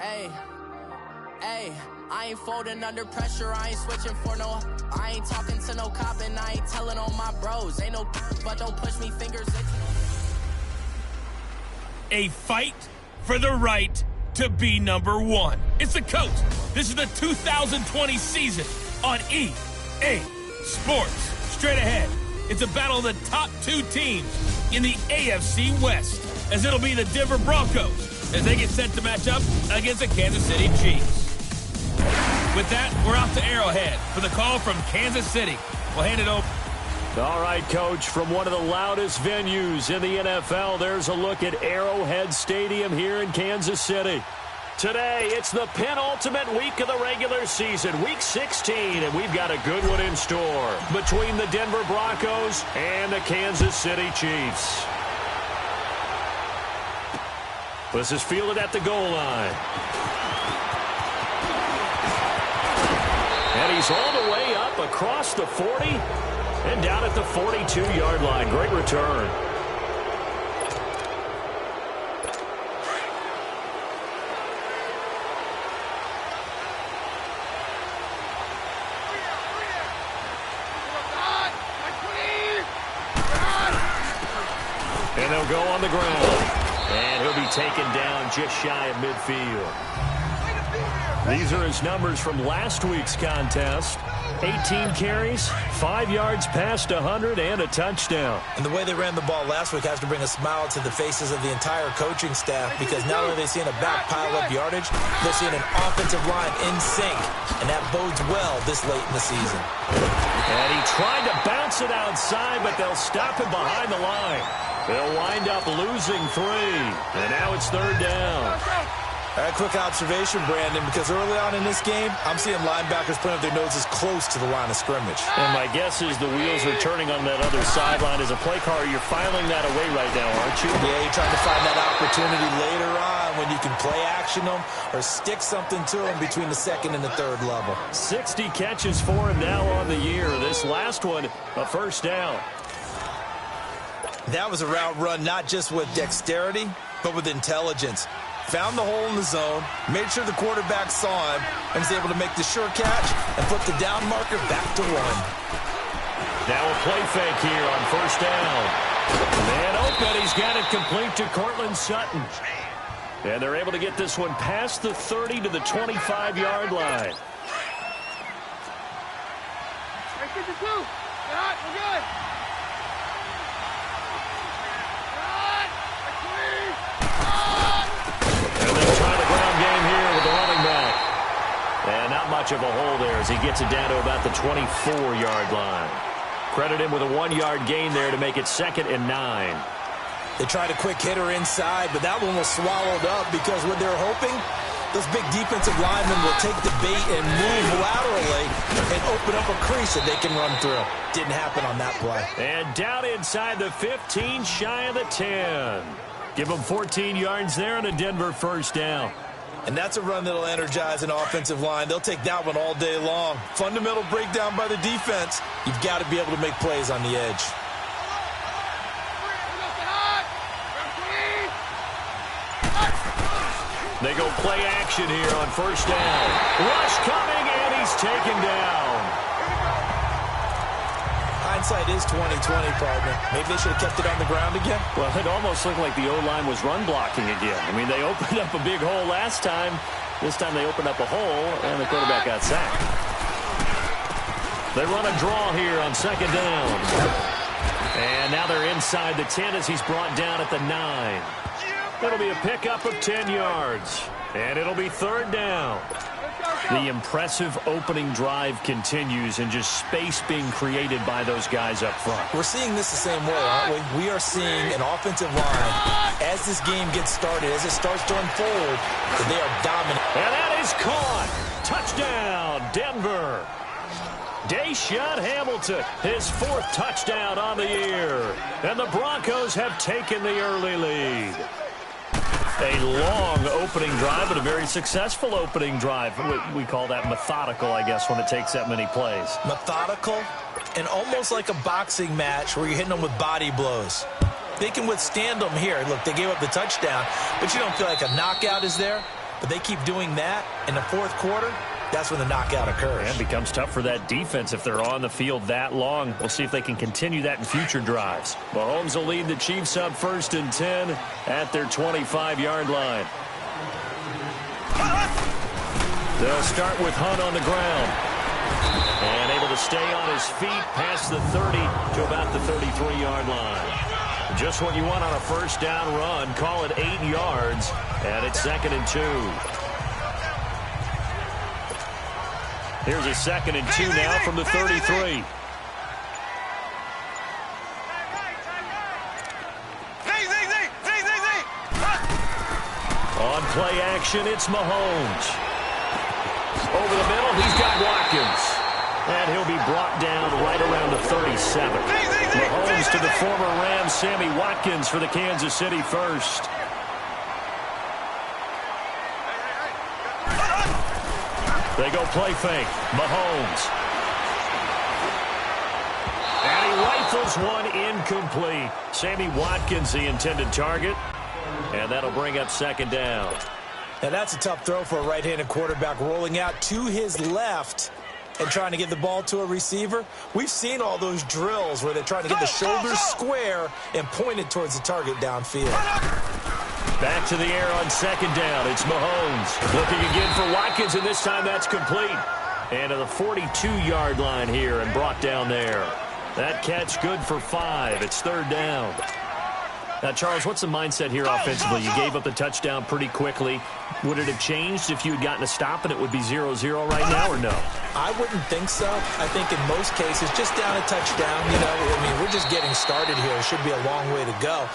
Hey, hey, I ain't folding under pressure, I ain't switching for no. I ain't talking to no cop and I ain't telling on my bros. Ain't no but don't push me fingers. A fight for the right to be number one. It's the Coast. This is the 2020 season on EA Sports. Straight ahead, it's a battle of the top two teams in the AFC West, as it'll be the Denver Broncos as they get set to match up against the Kansas City Chiefs. With that, we're out to Arrowhead for the call from Kansas City. We'll hand it over. All right, Coach, from one of the loudest venues in the NFL, there's a look at Arrowhead Stadium here in Kansas City. Today, it's the penultimate week of the regular season, Week 16, and we've got a good one in store between the Denver Broncos and the Kansas City Chiefs. This is fielded at the goal line. And he's all the way up across the 40 and down at the 42-yard line. Great return. And they'll go on the ground. And he'll be taken down just shy of midfield. These are his numbers from last week's contest. 18 carries, 5 yards past 100, and a touchdown. And the way they ran the ball last week has to bring a smile to the faces of the entire coaching staff, because not only are they seeing a back pile up yardage, they're seeing an offensive line in sync, and that bodes well this late in the season. And he tried to bounce it outside, but they'll stop him behind the line. They'll wind up losing 3, and now it's third down. A quick observation, Brandon, because early on in this game, I'm seeing linebackers putting up their noses close to the line of scrimmage. And my guess is the wheels are turning on that other sideline. As a play caller, you're filing that away right now, aren't you? Yeah, you're trying to find that opportunity later on when you can play action them or stick something to them between the second and the third level. 60 catches for him now on the year. This last one, a first down. That was a route run not just with dexterity, but with intelligence. Found the hole in the zone, made sure the quarterback saw him, and was able to make the sure catch and flip the down marker back to 1. Now a play fake here on first down. Man open, he's got it complete to Cortland Sutton. And they're able to get this one past the 30 to the 25-yard line. We're good. And not much of a hole there as he gets it down to about the 24-yard line. Credit him with a 1-yard gain there to make it 2nd and 9. They tried a quick hitter inside, but that one was swallowed up because what they're hoping, those big defensive linemen will take the bait and move laterally and open up a crease that they can run through. Didn't happen on that play. And down inside the 15, shy of the 10. Give them 14 yards there and a Denver first down. And that's a run that'll energize an offensive line. They'll take that one all day long. Fundamental breakdown by the defense. You've got to be able to make plays on the edge. They go play action here on first down. Rush coming, and he's taken down. Hindsight is 20/20, partner. Maybe they should have kept it on the ground again. Well, it almost looked like the O-line was run blocking again. I mean, they opened up a big hole last time. This time they opened up a hole, and the quarterback got sacked. They run a draw here on second down. And now they're inside the 10 as he's brought down at the 9. It'll be a pickup of 10 yards. And it'll be third down. The impressive opening drive continues and just space being created by those guys up front. We're seeing this the same way, aren't we? We are seeing an offensive line, as this game gets started, as it starts to unfold, that they are dominant. And that is caught. Touchdown, Denver. Deshaun Hamilton, his 4th touchdown on the year. And the Broncos have taken the early lead. A long opening drive, but a very successful opening drive. We call that methodical, I guess, when it takes that many plays. Methodical and almost like a boxing match where you're hitting them with body blows. They can withstand them here. Look, they gave up the touchdown, but you don't feel like a knockout is there. but they keep doing that in the fourth quarter. That's when the knockout occurs. And it becomes tough for that defense if they're on the field that long. We'll see if they can continue that in future drives. Mahomes will lead the Chiefs up 1st and 10 at their 25-yard line. They'll start with Hunt on the ground. And able to stay on his feet past the 30 to about the 33-yard line. Just what you want on a first down run. Call it 8 yards, and it's 2nd and 2. Here's a 2nd and 2 now from the 33. On play action, it's Mahomes. Over the middle, he's got Watkins. And he'll be brought down right around the 37. Mahomes to the former Rams, Sammy Watkins for the Kansas City first. They go play fake. Mahomes. And he rifles one incomplete. Sammy Watkins, the intended target. And that'll bring up 2nd down. Now that's a tough throw for a right-handed quarterback, rolling out to his left and trying to get the ball to a receiver. We've seen all those drills where they're trying to get the shoulders square and point it towards the target downfield. Back to the air on 2nd down. It's Mahomes. Looking again for Watkins, and this time that's complete. And to the 42-yard line here and brought down there. That catch good for 5. It's 3rd down. Now, Charles, what's the mindset here offensively? You gave up the touchdown pretty quickly. Would it have changed if you had gotten a stop and it would be 0-0 right now, or no? I wouldn't think so. I think in most cases, just down a touchdown, I mean, we're just getting started here. It should be a long way to go.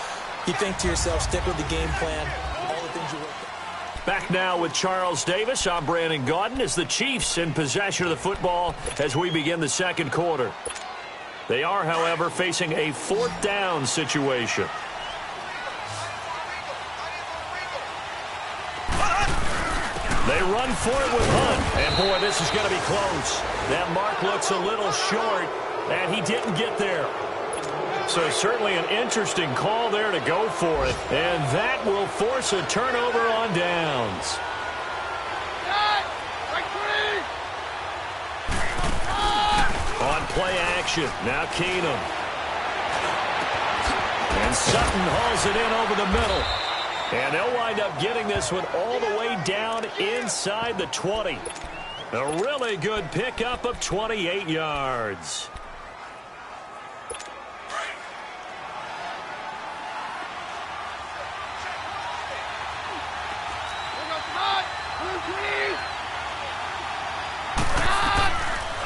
You think to yourself, stick with the game plan, all the things you work on. Back now with Charles Davis. I'm Brandon Gaudin as the Chiefs in possession of the football as we begin the 2nd quarter. They are, however, facing a 4th down situation. They run for it with Hunt. And, boy, this is going to be close. That mark looks a little short, and he didn't get there. So certainly an interesting call there to go for it. And that will force a turnover on downs. On play action, now Keenum. And Sutton hauls it in over the middle. And they'll wind up getting this one all the way down inside the 20. A really good pickup of 28 yards.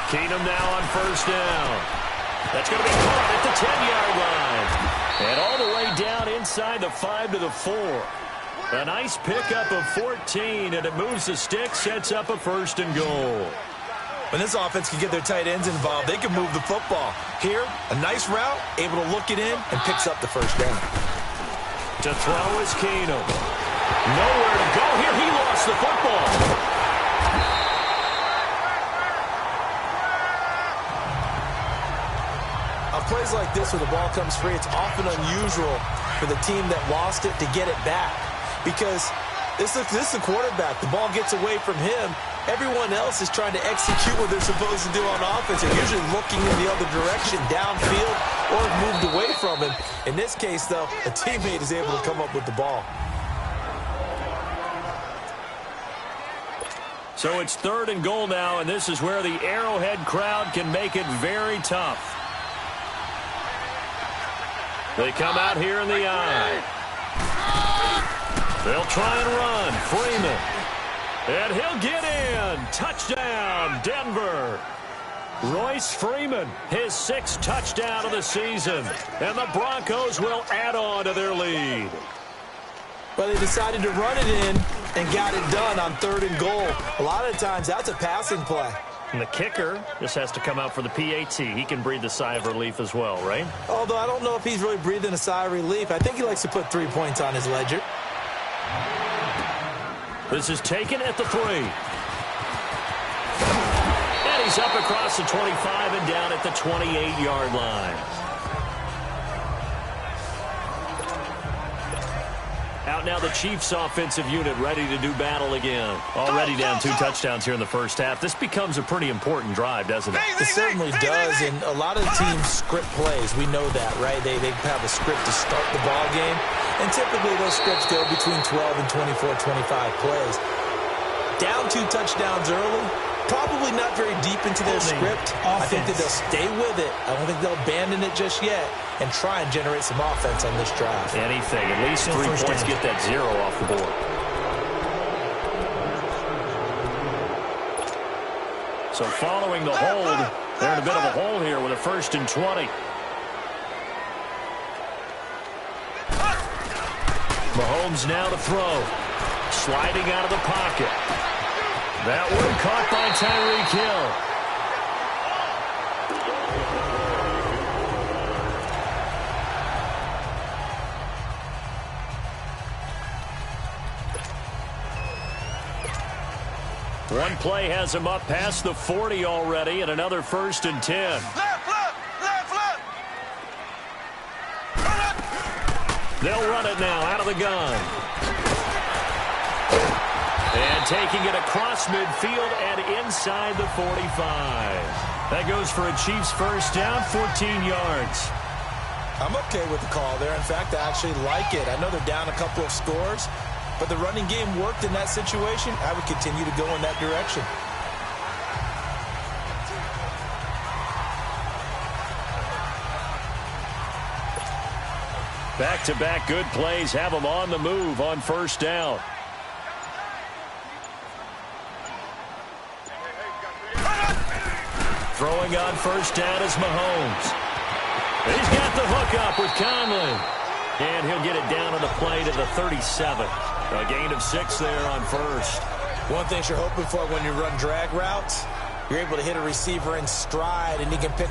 Keenum now on 1st down. That's going to be caught at the 10-yard line. And all the way down inside the 5 to the 4. A nice pickup of 14, and it moves the stick, sets up a 1st and goal. When this offense can get their tight ends involved, they can move the football. Here, a nice route, able to look it in, and picks up the 1st down. To throw is Keenum. Nowhere to go here. He lost the football. Plays like this where the ball comes free, it's often unusual for the team that lost it to get it back. Because this is a quarterback. The ball gets away from him. Everyone else is trying to execute what they're supposed to do on offense. They're usually looking in the other direction, downfield, or moved away from him. In this case, though, a teammate is able to come up with the ball. So it's 3rd and goal now, and this is where the Arrowhead crowd can make it very tough. They come out here in the eye. They'll try and run. Freeman. And he'll get in. Touchdown, Denver. Royce Freeman, his 6th touchdown of the season. And the Broncos will add on to their lead. Well, they decided to run it in and got it done on 3rd and goal. A lot of times, that's a passing play. And the kicker just has to come out for the PAT. He can breathe a sigh of relief as well, right? Although I don't know if he's really breathing a sigh of relief. I think he likes to put 3 points on his ledger. This is taken at the 3. And he's up across the 25 and down at the 28-yard line. Out now the Chiefs offensive unit ready to do battle again. Already down 2 touchdowns here in the first half. This becomes a pretty important drive, doesn't it? It certainly does, and a lot of teams script plays. We know that, right? They have a script to start the ball game, and typically those scripts go between 12 and 24, 25 plays. Down 2 touchdowns early, probably not very deep into their script. I think that they'll stay with it. I don't think they'll abandon it just yet and try and generate some offense on this drive. Anything. At least 3 points, get that 0 off the board. So following the hold, they're in a bit of a hole here with a 1st and 20. Mahomes now to throw. Sliding out of the pocket. That one caught by Tyreek Hill. One play has him up past the 40 already, and another 1st and 10. Left. They'll run it now out of the gun. And taking it across midfield and inside the 45. That goes for a Chiefs first down, 14 yards. I'm okay with the call there. In fact, I actually like it. I know they're down a couple of scores, but the running game worked in that situation. I would continue to go in that direction. Back-to-back good plays have them on the move on first down. Throwing on first down is Mahomes. He's got the hook up with Conley. And he'll get it down on the play to the 37. A gain of 6 there on first. One thing you're hoping for when you run drag routes, you're able to hit a receiver in stride and he can pick